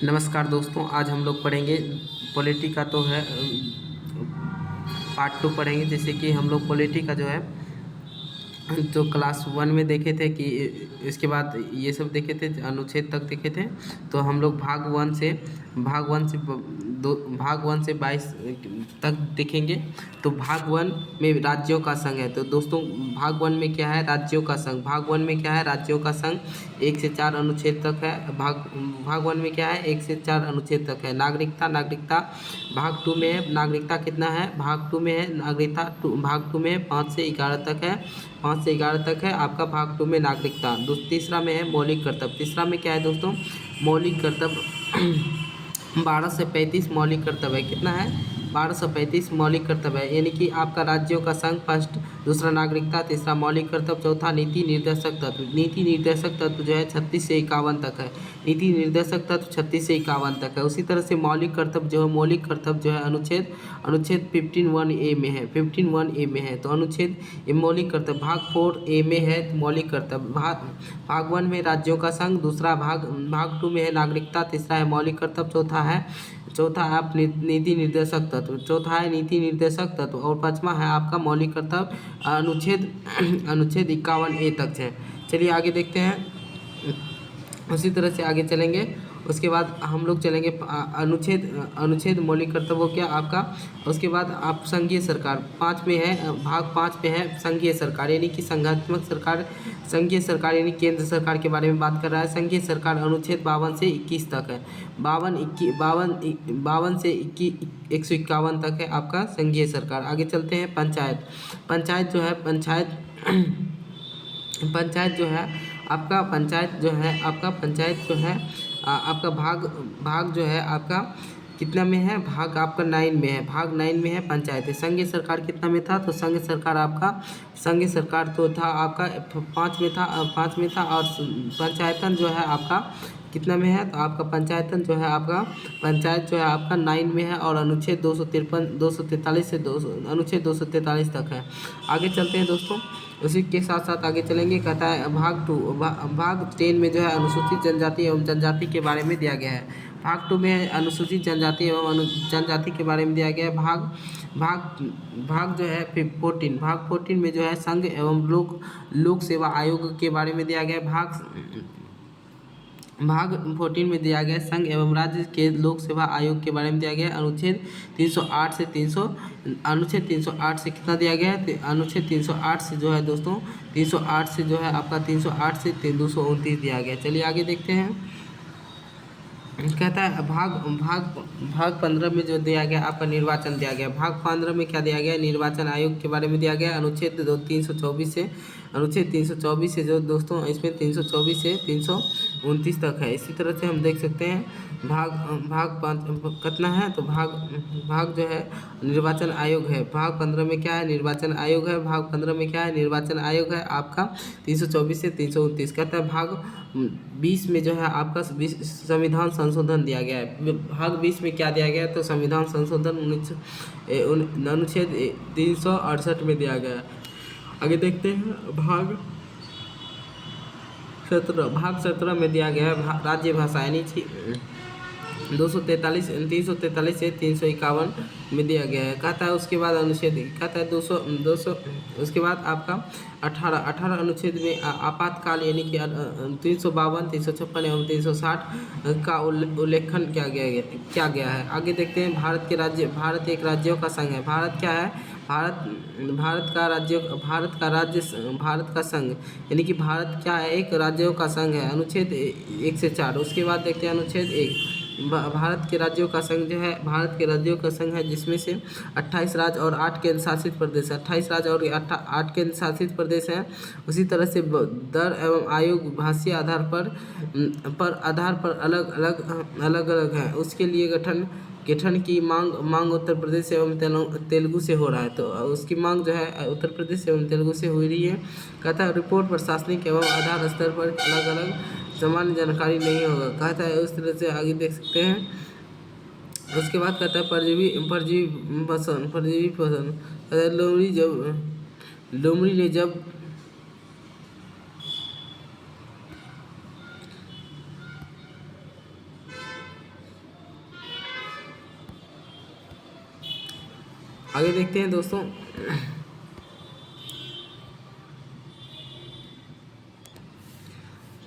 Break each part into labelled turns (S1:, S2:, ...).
S1: नमस्कार दोस्तों, आज हम लोग पढ़ेंगे पॉलिटी का तो है पार्ट 2 पढ़ेंगे। जैसे कि हम लोग पॉलिटी का जो है तो क्लास 1 में देखे थे कि इसके बाद ये सब देखे थे, अनुच्छेद तक देखे थे। तो हम लोग भाग वन से 22 तक देखेंगे। तो भाग 1 में राज्यों का संघ है। तो दोस्तों भाग 1 में क्या है? राज्यों का संघ। भाग 1 में क्या है? राज्यों का संघ 1 से 4 अनुच्छेद तक है। भाग 1 में क्या है? 1 से 4 अनुच्छेद तक है। नागरिकता भाग 2 में है। नागरिकता कितना है? भाग 2 में है नागरिकता भाग 2 में है 5 से 11 तक है। 5 से 11 तक है आपका भाग 2 में नागरिकता। तीसरा में है मौलिक कर्तव्य। तीसरा में क्या है दोस्तों? मौलिक कर्तव्य 12 से 35 मौलिक कर्तव्य है। कितना है? 12 से 35 मौलिक कर्तव्य है। यानी कि आपका राज्यों का संघ फर्स्ट, दूसरा नागरिकता, तीसरा मौलिक कर्तव्य, चौथा नीति निर्देशक तत्व। नीति निर्देशक तत्व जो है 36 से 51 तक है। नीति निर्देशक तत्व 36 से 51 तक है। उसी तरह से मौलिक कर्तव्य जो है अनुच्छेद 15(1)(a) में है। 15(1)(a) में है। तो अनुच्छेद ये मौलिक कर्तव्य भाग 4(a) में है। मौलिक कर्तव्य भाग 1 में राज्यों का संघ, दूसरा भाग 2 में है नागरिकता, तीसरा है मौलिक कर्तव्य, चौथा है आप नीति निर्देशक तत्व, चौथा है नीति निर्देशक तत्व, और पांचवा है आपका मौलिक कर्तव्य अनुच्छेद 51(a) तक है। चलिए आगे देखते हैं। उसी तरह से आगे चलेंगे। उसके बाद हम लोग चलेंगे अनुच्छेद मौलिक कर्तव्य हो गया आपका। उसके बाद आप संघीय सरकार 5 में है। भाग 5 में है संघीय सरकार, यानी कि संघात्मक सरकार। संघीय सरकार यानी केंद्र सरकार के बारे में बात कर रहा है। संघीय सरकार अनुच्छेद 52 से 21 तक है। 52 से 151 तक है आपका संघीय सरकार। आगे चलते हैं। पंचायत जो है आपका भाग जो है आपका कितना में है? भाग आपका 9 में है। भाग 9 में है पंचायत। संघीय सरकार कितना में था? तो संघीय सरकार तो था आपका 5 में था, और पंचायतन जो है आपका कितना में है? तो आपका पंचायत जो है आपका 9 में है, और अनुच्छेद 243 से अनुच्छेद 243 तक है। आगे चलते हैं दोस्तों। उसी के साथ साथ आगे चलेंगे। कहता है भाग 10 में जो है अनुसूचित जनजाति एवं जनजाति के बारे में दिया गया है। भाग 2 में अनुसूचित जनजाति एवं जनजाति के बारे में दिया गया है। भाग जो है 14 में जो है संघ एवं लोक सेवा आयोग के बारे में दिया गया है। भाग 14 में दिया गया संघ एवं राज्य के लोक सेवा आयोग के बारे में दिया गया। अनुच्छेद 308 से कितना दिया गया है? अनुच्छेद 308 से जो है दोस्तों 308 से जो है आपका 308 से 229 दिया गया। चलिए आगे देखते हैं। कहता है भाग 15 में जो दिया गया आपका निर्वाचन दिया गया। भाग 15 में क्या दिया गया? निर्वाचन आयोग के बारे में दिया गया। अनुच्छेद 324 से जो दोस्तों इसमें 324 से 329 तक है। इसी तरह से हम देख सकते हैं। भाग 5 कितना है? तो भाग जो है निर्वाचन आयोग है। भाग 15 में क्या है? निर्वाचन आयोग है। भाग 15 में क्या है? निर्वाचन आयोग है आपका 324 से 329। कहता है भाग 20 में जो है आपका संविधान संशोधन दिया गया है। भाग 20 में क्या दिया गया है? तो संविधान संशोधन अनुच्छेद 368 में दिया गया है। आगे देखते हैं। भाग 17 में दिया गया है राज्य भाषा, यानी 343 से 351 में दिया गया है। कहता है उसके बाद अनुच्छेद कहता है 200 उसके बाद आपका 18 अनुच्छेद में आपातकाल यानी कि 352, 356 एवं 360 का उल्लेखन किया गया है। आगे देखते हैं। भारत एक राज्यों का संघ है। भारत क्या है? भारत का संघ, यानी कि भारत क्या है? एक राज्यों का संघ है। अनुच्छेद 1 से 4। उसके बाद देखते हैं अनुच्छेद 1। भारत के राज्यों का संघ है जिसमें से 28 राज्य और 8 केंद्र शासित प्रदेश है। 28 राज्य और 8 केंद्र शासित प्रदेश हैं। उसी तरह से दर एवं आयोग भाषीय आधार पर अलग है। उसके लिए गठन की मांग उत्तर प्रदेश एवं तेलुगु से हो रहा है। तो उसकी मांग जो है उत्तर प्रदेश एवं तेलुगु से हो रही है। कहता है रिपोर्ट प्रशासनिक एवं आधार स्तर पर अलग अलग सामान्य जानकारी नहीं होगा। कहता है उस तरह से आगे देख सकते हैं। उसके बाद कहता है परजीवी फसन लोमड़ी ने जब आगे देखते हैं दोस्तों।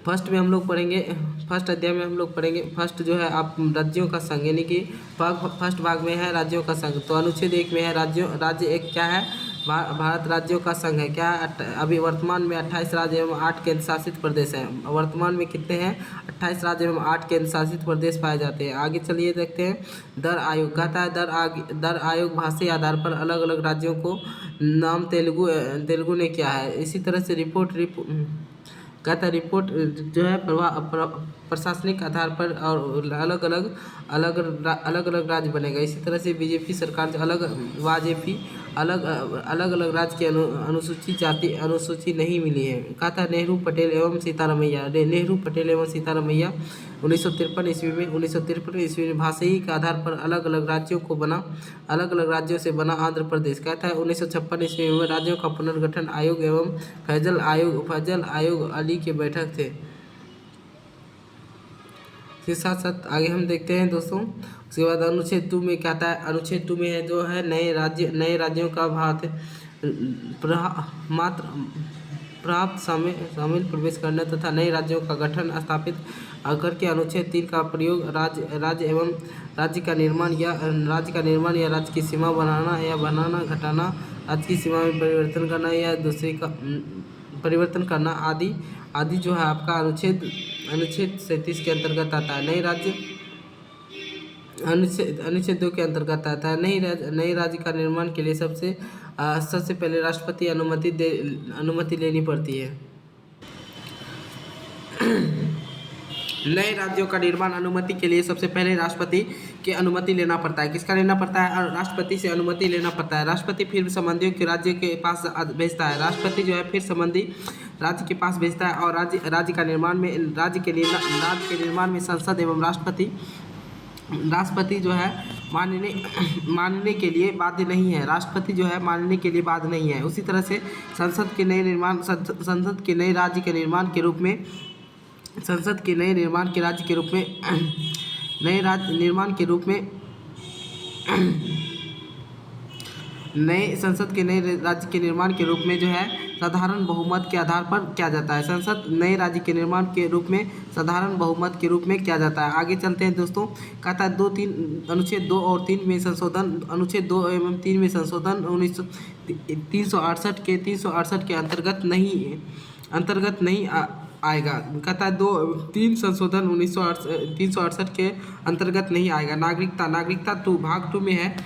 S1: फर्स्ट में हम लोग पढ़ेंगे, फर्स्ट अध्याय में हम लोग पढ़ेंगे, फर्स्ट जो है आप राज्यों का संघ, यानी कि फर्स्ट भाग में है राज्यों का संघ। तो अनुच्छेद 1 में है राज्य एक क्या है, भारत राज्यों का संघ है। क्या है, अभी वर्तमान में 28 राज्य एवं 8 केंद्र शासित प्रदेश हैं। वर्तमान में कितने हैं, 28 राज्य एवं 8 केंद्र शासित प्रदेश पाए जाते हैं। आगे चलिए देखते हैं। दर आयोग कहता है, दर आयोग भाषाई आधार पर अलग अलग राज्यों को नाम तेलुगु ने किया है। इसी तरह से रिपोर्ट कहता है, रिपोर्ट जो है प्रशासनिक आधार पर और अलग अलग राज्य बनेगा। इसी तरह से बीजेपी सरकार जो अलग राज्य की अनुसूचित जाति अनुसूची नहीं मिली है। कहा था नेहरू पटेल एवं सीतारामैया 1953 ईस्वी में 1953 ईस्वी में भाषाई के आधार पर अलग अलग राज्यों से बना आंध्र प्रदेश। कहता है 1956 ईस्वी में राज्यों का पुनर्गठन आयोग एवं फैजल आयोग अली के बैठक थे। इसके साथ साथ आगे हम देखते हैं दोस्तों। उसके बाद अनुच्छेद 2 में कहता है, अनुच्छेद 2 में है जो है नए राज्यों का भारत प्राप्त शामिल प्रवेश करने तथा नए राज्यों का गठन स्थापित करके अनुच्छेद 3 का प्रयोग राज्य एवं राज्य का निर्माण या राज्य की सीमा बनाना घटाना, राज्य की सीमा में परिवर्तन करना या दूसरी का परिवर्तन करना आदि जो है आपका अनुच्छेद 37 के अंतर्गत आता है। नए राज्य अनुच्छेद 2 के अंतर्गत आता है। नए राज्य का निर्माण के लिए सबसे पहले राष्ट्रपति अनुमति लेनी पड़ती है। नए राज्यों का निर्माण अनुमति के लिए सबसे पहले राष्ट्रपति की अनुमति लेना पड़ता है। किसका लेना पड़ता है, राष्ट्रपति से अनुमति लेना पड़ता है। राष्ट्रपति फिर संबंधियों के राज्य के पास भेजता है। राष्ट्रपति जो है फिर संबंधी राज्य के पास भेजता है और राज्य के निर्माण में संसद एवं राष्ट्रपति जो है मानने के लिए बाध्य नहीं है। राष्ट्रपति जो है मानने के लिए बाध्य नहीं है। उसी तरह से संसद के नए राज्य के निर्माण के रूप में संसद के नए निर्माण के राज्य के रूप में नए राज्य निर्माण के रूप में नए संसद के नए राज्य के निर्माण के रूप में जो है साधारण बहुमत के आधार पर किया जाता है। संसद नए राज्य के निर्माण के रूप में साधारण बहुमत के रूप में किया जाता है। आगे चलते हैं दोस्तों। कहता है अनुच्छेद 2 और 3 में संशोधन, अनुच्छेद 2 एवं 3 में संशोधन 368 के अंतर्गत नहीं आएगा। कहता है 3 संशोधन 368 के अंतर्गत नहीं आएगा। नागरिकता 2 भाग 2 में है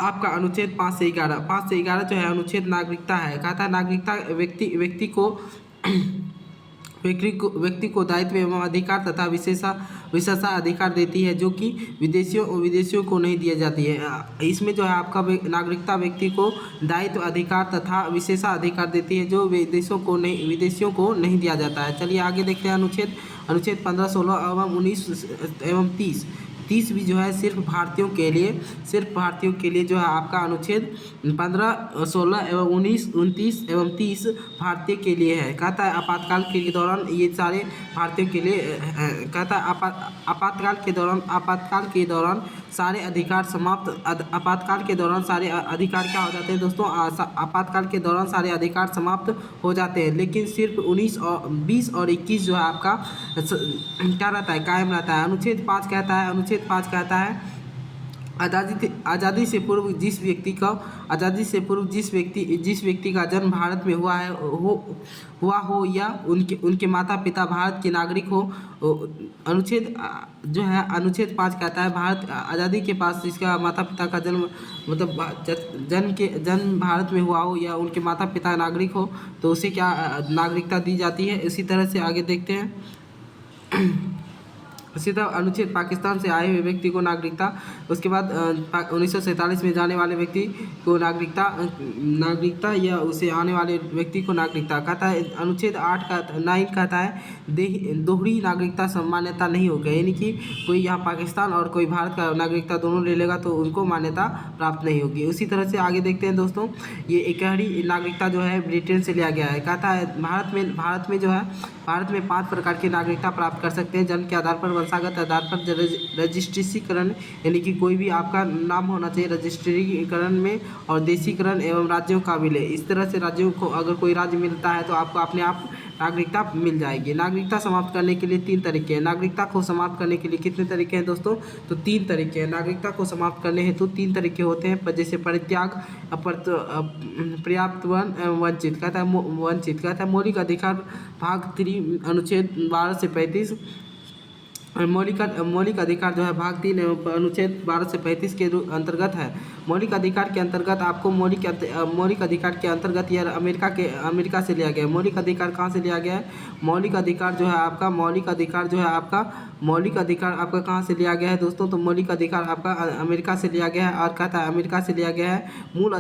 S1: आपका अनुच्छेद 5 से 11 जो है अनुच्छेद नागरिकता है। कहता है नागरिकता व्यक्ति को दायित्व एवं अधिकार तथा विशेषाधिकार देती है जो कि विदेशियों को नहीं दिया जाती है। इसमें जो है आपका नागरिकता व्यक्ति को दायित्व अधिकार तथा विशेषाधिकार देती है जो विदेशियों को नहीं दिया जाता है। चलिए आगे देखते हैं। अनुच्छेद 15, 16 एवं 19 एवं 30 भी जो है सिर्फ भारतीयों के लिए जो है आपका अनुच्छेद 15, 16 एवं 19, 29 एवं 30 भारतीय के लिए है। कहता है आपातकाल के दौरान ये सारे भारतीयों के लिए कहता है आपातकाल के दौरान सारे अधिकार समाप्त आपातकाल के दौरान सारे अधिकार क्या हो जाते हैं दोस्तों, आपातकाल के दौरान सारे अधिकार समाप्त हो जाते हैं। लेकिन सिर्फ 19 और 20 और 21 जो है आपका क्या रहता है, कायम रहता है। अनुच्छेद 5 कहता है आज़ादी से पूर्व जिस व्यक्ति का जन्म भारत में हुआ हो या उनके माता पिता भारत के नागरिक हो। अनुच्छेद 5 कहता है भारत आज़ादी के पास जिसका माता पिता का जन्म जन्म भारत में हुआ हो या उनके माता पिता नागरिक हो तो उसे क्या नागरिकता दी जाती है। इसी तरह से आगे देखते हैं। इसी तरह अनुच्छेद पाकिस्तान से आए हुए व्यक्ति को नागरिकता, उसके बाद 1947 में जाने वाले व्यक्ति को नागरिकता या उसे आने वाले व्यक्ति को नागरिकता। कहता है अनुच्छेद 9 कहता है दोहरी नागरिकता मान्यता नहीं होगी, यानी कि कोई यहाँ पाकिस्तान और कोई भारत का नागरिकता दोनों ले लेगा तो उनको मान्यता प्राप्त नहीं होगी। उसी तरह से आगे देखते हैं दोस्तों। ये इकहरी नागरिकता जो है ब्रिटेन से लिया गया है। कहता है भारत में जो है भारत में 5 प्रकार की नागरिकता प्राप्त कर सकते हैं। जन्म के आधार पर, वंशागत आधार पर, रजिस्ट्रीकरण यानी कि कोई भी आपका नाम होना चाहिए रजिस्ट्रीकरण में, और देशीकरण एवं राज्यों का विलय। इस तरह से राज्यों को अगर कोई राज्य मिलता है तो आपको अपने आप नागरिकता मिल जाएगी। नागरिकता समाप्त करने के लिए 3 तरीके हैं। नागरिकता को समाप्त करने के लिए कितने तरीके हैं दोस्तों? तो 3 तरीके हैं। नागरिकता को समाप्त करने हेतु 3 तरीके होते हैं, जैसे परित्याग, पर्याप्त, वंचित। कहता है मौलिक अधिकार भाग 3 अनुच्छेद 12 से 35, मौलिक अधिकार जो है भाग 3 अनुच्छेद 12 से 35 के अंतर्गत है। मौलिक अधिकार के अंतर्गत आपको मौलिक अधिकार के अंतर्गत यह अमेरिका से लिया गया है। मौलिक अधिकार कहाँ से लिया गया है? मौलिक अधिकार जो है आपका कहाँ से लिया गया है दोस्तों? तो मौलिक अधिकार आपका अमेरिका से लिया गया है। और कहता है अमेरिका से लिया गया है। मूल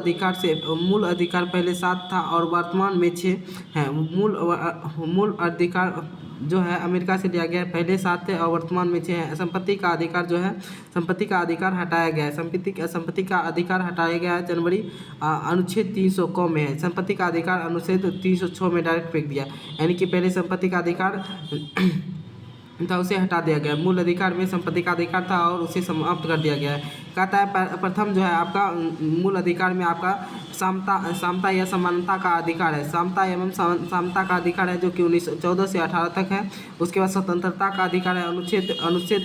S1: अधिकार पहले 7 था और वर्तमान में 6 है। मूल अधिकार जो है अमेरिका से लिया गया है, पहले 7 थे और वर्तमान में 6 है। संपत्ति का अधिकार जो है, संपत्ति का अधिकार हटाया गया है। संपत्ति का अधिकार हटाया गया है जनवरी अनुच्छेद 300 क में है। संपत्ति का अधिकार अनुच्छेद 306 में डायरेक्ट फेंक दिया, यानी कि पहले संपत्ति का अधिकार था उसे हटा दिया गया। मूल अधिकार में संपत्ति का अधिकार था और उसे समाप्त कर दिया गया है। कहता है प्रथम जो है आपका मूल अधिकार में आपका समता या समानता का अधिकार है। समता एवं समता का अधिकार है जो कि 1914 से 18 तक है। उसके बाद स्वतंत्रता का अधिकार है, अनुच्छेद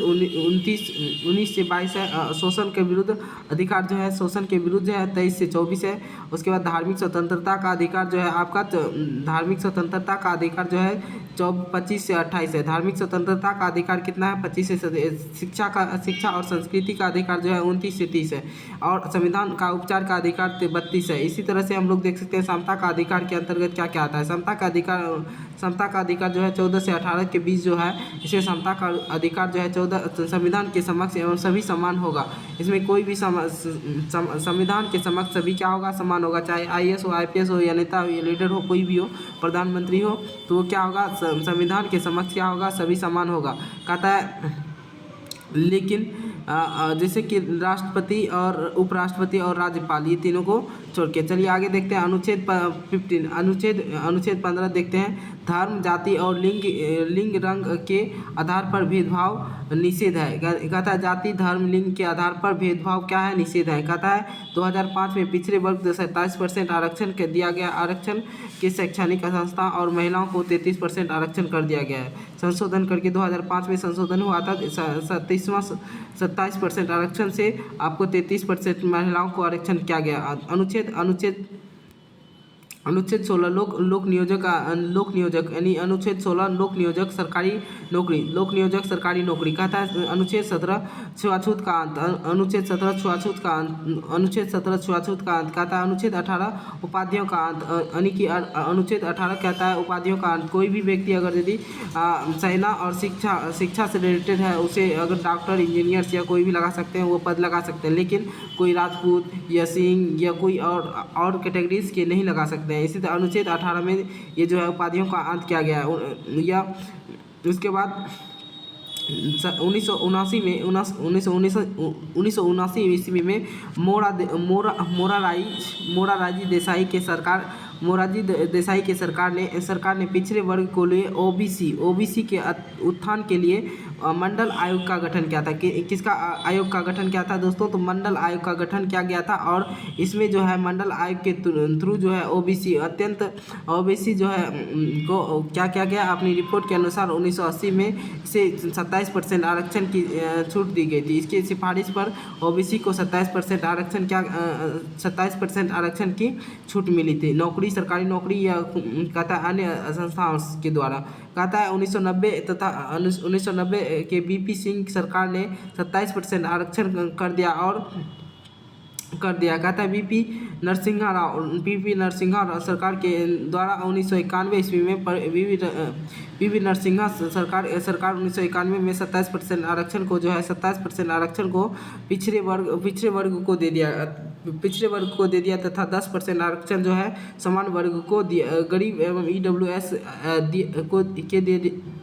S1: 19 से 22 है। शोषण के विरुद्ध अधिकार जो है, शोषण के विरुद्ध जो है 23 से 24 है। उसके बाद धार्मिक स्वतंत्रता का अधिकार जो है आपका, धार्मिक स्वतंत्रता का अधिकार जो है 25 से 28 है। धार्मिक स्वतंत्रता का अधिकार कितना है? 25 से। शिक्षा और संस्कृति का अधिकार जो है 29 से 30 है। और संविधान का उपचार का अधिकार 32 है। इसी तरह से हम लोग देख सकते हैं समता का अधिकार के अंतर्गत क्या क्या आता है। समता का अधिकार जो है 14 से 18 के बीच जो है, इसे समता का अधिकार जो है 14 संविधान के समक्ष एवं सभी समान होगा। इसमें कोई भी संविधान के समक्ष सभी क्या होगा? समान होगा। चाहे IAS हो, IPS हो या नेता हो या लीडर हो, कोई भी हो, प्रधानमंत्री हो, तो वो क्या होगा? संविधान के समक्ष क्या होगा? सभी समान होगा। कहता है लेकिन जैसे कि राष्ट्रपति और उपराष्ट्रपति और राज्यपाल, ये तीनों को छोड़ के। चलिए आगे देखते हैं अनुच्छेद 15, अनुच्छेद 15 देखते हैं। धर्म, जाति और लिंग रंग के आधार पर भेदभाव निषेध है। कहता है जाति, धर्म, लिंग के आधार पर भेदभाव क्या है? निषेध है। कहता है 2005 में पिछड़े वर्ग 27% आरक्षण के दिया गया। आरक्षण के शैक्षणिक संस्था और महिलाओं को 33% आरक्षण कर दिया गया है। संशोधन करके 2005 में संशोधन हुआ था। 27% आरक्षण से आपको 33% महिलाओं को आरक्षण किया गया। अनुच्छेद 16 लोक नियोजक यानी अनुच्छेद 16 लोक नियोजक सरकारी नौकरी। कहता है अनुच्छेद 17 छुआछूत का अंत। अनुच्छेद 17 छुआछूत का अंत। कहता है अनुच्छेद 18 उपाधियों का अंत, यानी कि अनुच्छेद 18 कहता है उपाधियों का अंत। कोई भी व्यक्ति अगर यदि सेना और शिक्षा से रिलेटेड है, उसे अगर डॉक्टर, इंजीनियर्स या कोई भी लगा सकते हैं, वो पद लगा सकते हैं। लेकिन कोई राजपूत या सिंह या कोई और कैटेगरीज के नहीं लगा सकते हैं। इसी तरह अनुच्छेद 18 में ये जो है उपाधियों का अंत किया गया है। या उसके बाद 1979 ईस्वी में मोरारजी देसाई के सरकार ने पिछड़े वर्ग को लिए ओबीसी के उत्थान के लिए मंडल आयोग का गठन किया था। किसका आयोग का गठन किया था दोस्तों? तो मंडल आयोग का गठन किया गया था। और इसमें जो है मंडल आयोग के थ्रू जो है ओबीसी जो है को क्या किया गया? अपनी रिपोर्ट के अनुसार 1980 में से 27% आरक्षण की छूट दी गई थी। इसकी सिफारिश पर ओबीसी को 27% आरक्षण की छूट मिली थी, सरकारी नौकरी या कहता है अन्य संस्थाओं के द्वारा। कहता है 1990 के बीपी सिंह सरकार ने 27% आरक्षण कर दिया। कहता है बीपी नरसिम्हा राव सरकार के द्वारा 1991 ईस्वी में बीपी नरसिम्हा सरकार 1991 में 27% आरक्षण को जो है 27% आरक्षण को पिछड़े वर्ग को दे दिया तथा 10% आरक्षण जो है समान वर्ग को गरीब एवं EWS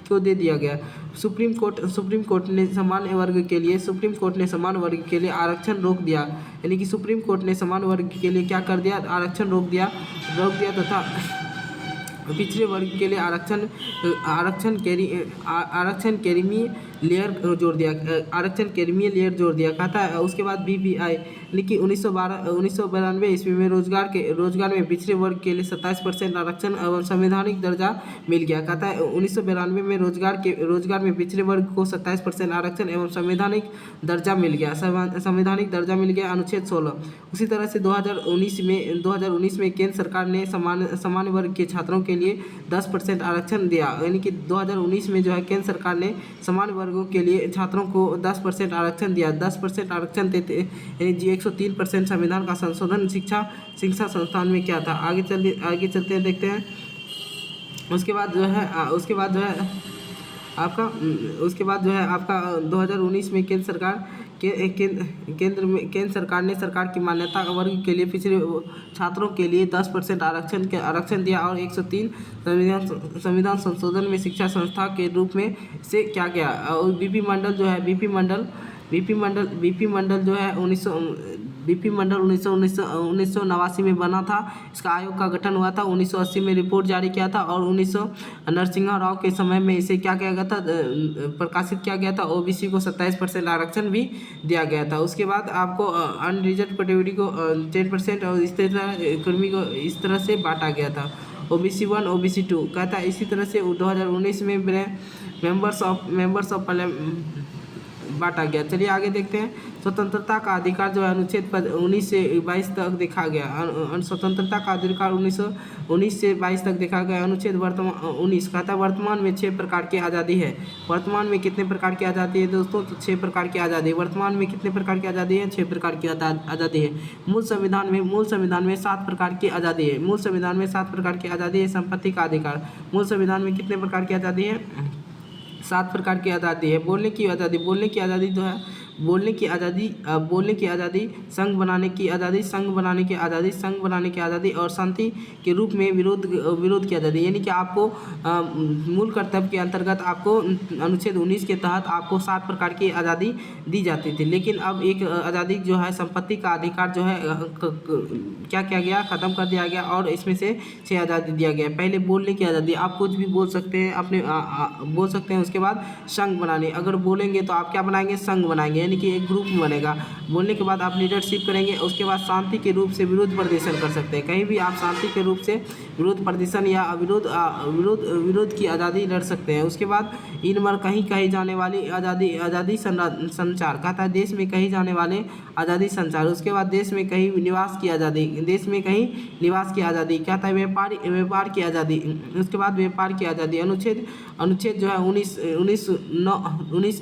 S1: को दे दिया गया। सुप्रीम कोर्ट ने समान वर्ग के लिए आरक्षण रोक दिया, यानी कि सुप्रीम कोर्ट ने समान वर्ग के लिए क्या कर दिया? आरक्षण रोक दिया तथा पिछड़े वर्ग के लिए आरक्षण क्रीमी लेयर जोड़ दिया, आरक्षण क्रीमी लेयर जोड़ दिया कहता है। उसके बाद BPI लेकिन 1992 ईस्वी में रोजगार में पिछड़े वर्ग के लिए 27% आरक्षण एवं संवैधानिक दर्जा मिल गया कहता है। 1992 में रोजगार में पिछड़े वर्ग को 27% आरक्षण एवं संवैधानिक दर्जा मिल गया, अनुच्छेद 16। उसी तरह से 2019 में केंद्र सरकार ने सामान्य वर्ग के छात्रों के लिए 10% आरक्षण दिया, यानी कि 2019 में जो है केंद्र सरकार ने सामान्य वर्गों के लिए छात्रों को 10% आरक्षण दिया। 10% आरक्षण देते यानी 103% संविधान का संशोधन शिक्षा संस्थान में क्या था। आगे चलते हैं, देखते हैं। उसके बाद जो है आपका 2019 में केंद्र सरकार ने सरकार की मान्यता वर्ग के लिए पिछड़े छात्रों के लिए 10% आरक्षण दिया और 103 संविधान संशोधन में शिक्षा संस्था के रूप में से क्या किया। और बीपी मंडल जो है 1989 में बना था। इसका आयोग का गठन हुआ था। 1980 में रिपोर्ट जारी किया था और 1900 नरसिंह राव के समय में इसे क्या किया गया था, प्रकाशित किया गया था। ओबीसी को 27% आरक्षण भी दिया गया था। उसके बाद आपको अनरिजर्व कैटेगरी को 10% और इस तरह कर्मी को इस तरह से बांटा गया था, OBC 1 OBC 2 कहता है। इसी तरह से 2019 में मेंबर्स ऑफ बांटा गया। चलिए आगे देखते हैं। स्वतंत्रता का अधिकार जो है अनुच्छेद 19 से 22 तक देखा गया। स्वतंत्रता का अधिकार 19 से 22 तक देखा गया। अनुच्छेद 19 कहता है वर्तमान में 6 प्रकार की आज़ादी है। वर्तमान में कितने प्रकार की आज़ादी है दोस्तों, तो 6 प्रकार की आज़ादी। वर्तमान में कितने प्रकार की आज़ादी है, 6 प्रकार की आज़ादी है। मूल संविधान में 7 प्रकार की आज़ादी है। मूल संविधान में 7 प्रकार की आज़ादी है। संपत्ति का अधिकार, मूल संविधान में कितने प्रकार की आज़ादी है, 7 प्रकार की आज़ादी है। बोलने की आज़ादी जो है बोलने की आज़ादी, संघ बनाने की आज़ादी और शांति के रूप में विरोध की आज़ादी। यानी कि आपको मूल कर्तव्य के अंतर्गत आपको अनुच्छेद 19 के तहत आपको 7 प्रकार की आज़ादी दी जाती थी। लेकिन अब एक आज़ादी जो है संपत्ति का अधिकार जो है क्या किया गया, ख़त्म कर दिया गया और इसमें से 6 आज़ादी दिया गया। पहले बोलने की आज़ादी, आप कुछ भी बोल सकते हैं, अपने बोल सकते हैं। उसके बाद संघ बनाने, अगर बोलेंगे तो आप क्या बनाएंगे, संघ बनाएंगे, यानी कि एक ग्रुप बनेगा। बोलने के बाद आप लीडरशिप करेंगे। उसके बाद शांति के रूप से विरोध प्रदर्शन कर सकते हैं। कहीं भी आप शांति के रूप से विरोध प्रदर्शन या विरोध की आज़ादी लड़ सकते हैं। उसके बाद इन बार कहीं जाने वाली आज़ादी संचार कहता है, देश में कहीं जाने वाले आज़ादी संचार। उसके बाद देश में कहीं निवास की आज़ादी कहता है। व्यापार की आज़ादी, उसके बाद व्यापार की आज़ादी। अनुच्छेद जो है 19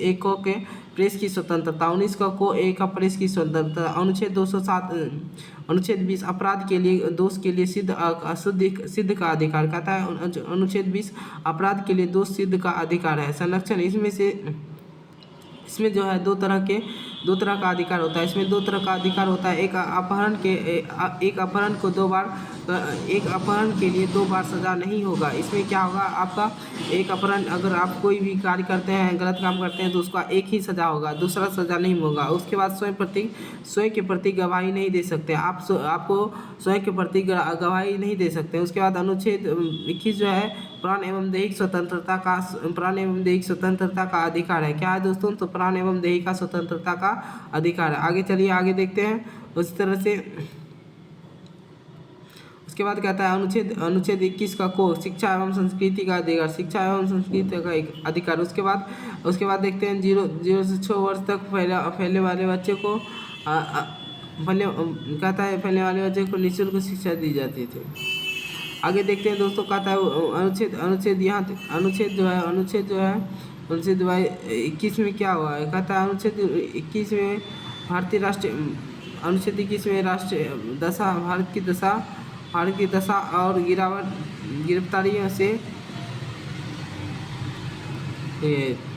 S1: एक के प्रेस की स्वतंत्रता, 19 को एक प्रेस की स्वतंत्रता। अनुच्छेद 207 अनुच्छेद 20 अपराध के लिए दोष के लिए सिद्ध का अधिकार कहता है। अनुच्छेद 20 अपराध के लिए दोष सिद्ध का अधिकार है। संरक्षण, इसमें जो है दो तरह का अधिकार होता है। इसमें 2 तरह का अधिकार होता है। एक अपहरण के लिए 2 बार सज़ा नहीं होगा। इसमें क्या होगा, आपका एक अपहरण, अगर आप कोई भी कार्य करते हैं, गलत काम करते हैं तो उसका एक ही सज़ा होगा, दूसरा सज़ा नहीं होगा। उसके बाद स्वयं के प्रति गवाही नहीं दे सकते, आपको स्वयं के प्रति गवाही नहीं दे सकते। उसके बाद अनुच्छेद 21 जो है प्राण एवं दैहिक स्वतंत्रता का अधिकार है। क्या है दोस्तों, तो प्राण एवं दैहिक स्वतंत्रता का अधिकार है। आगे चलिए, आगे देखते हैं। उसी तरह से उसके बाद कहता है अनुच्छेद 21 का शिक्षा एवं संस्कृति का अधिकार। उसके बाद देखते हैं 0 से 6 वर्ष तक फैलने वाले बच्चे को निःशुल्क शिक्षा दी जाती थी। आगे देखते हैं दोस्तों, कहता है अनुच्छेद 21 में क्या हुआ है। कहता है अनुच्छेद 21 में अनुच्छेद 21 में भारत की दशा और गिरफ्तारियों से।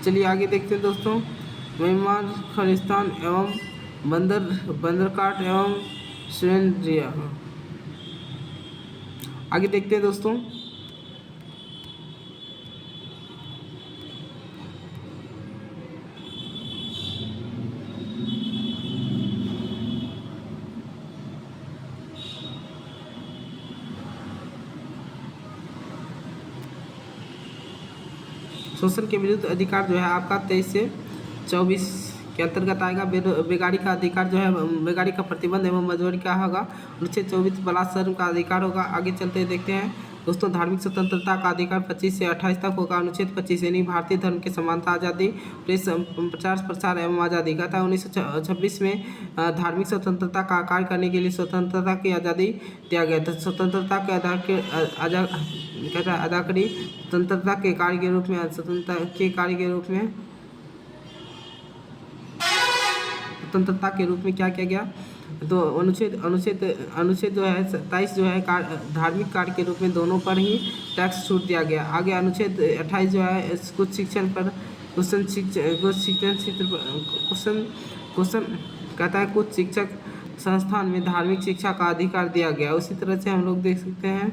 S1: चलिए आगे देखते हैं दोस्तों। म्यांमार, खालिस्तान एवं बंदरकाट एवं श्रीलंका। आगे देखते हैं दोस्तों। शोषण के विरुद्ध अधिकार जो है आपका 23 से 24 के अंतर्गत आएगा। बेगारी का अधिकार जो है, बेगारी का प्रतिबंध एवं मजदूरी का होगा। अनुच्छेद 24 बलात्कार का अधिकार होगा। आगे चलते हुए देखते हैं दोस्तों, धार्मिक स्वतंत्रता का अधिकार 25 से 28 तक होगा। अनुच्छेद 25 यानी भारतीय धर्म की समानता, आज़ादी, प्रेस, प्रचार प्रसार एवं आज़ादी कहता है। 1926 में धार्मिक स्वतंत्रता का कार्य करने के लिए स्वतंत्रता की आज़ादी दिया गया था। स्वतंत्रता के आधार के कहता है अदाकारी स्वतंत्रता के कार्य के रूप में, स्वतंत्रता के कार्य के रूप में, स्वतंत्रता के रूप में क्या किया गया, तो अनुच्छेद जो है 27 जो है धार्मिक कार्य के रूप में दोनों पर ही टैक्स छूट दिया गया। आगे अनुच्छेद 28 जो है कुछ शिक्षण पर क्वेश्चन कहता है कुछ शिक्षक संस्थान में धार्मिक शिक्षा का अधिकार दिया गया। उसी तरह से हम लोग देख सकते हैं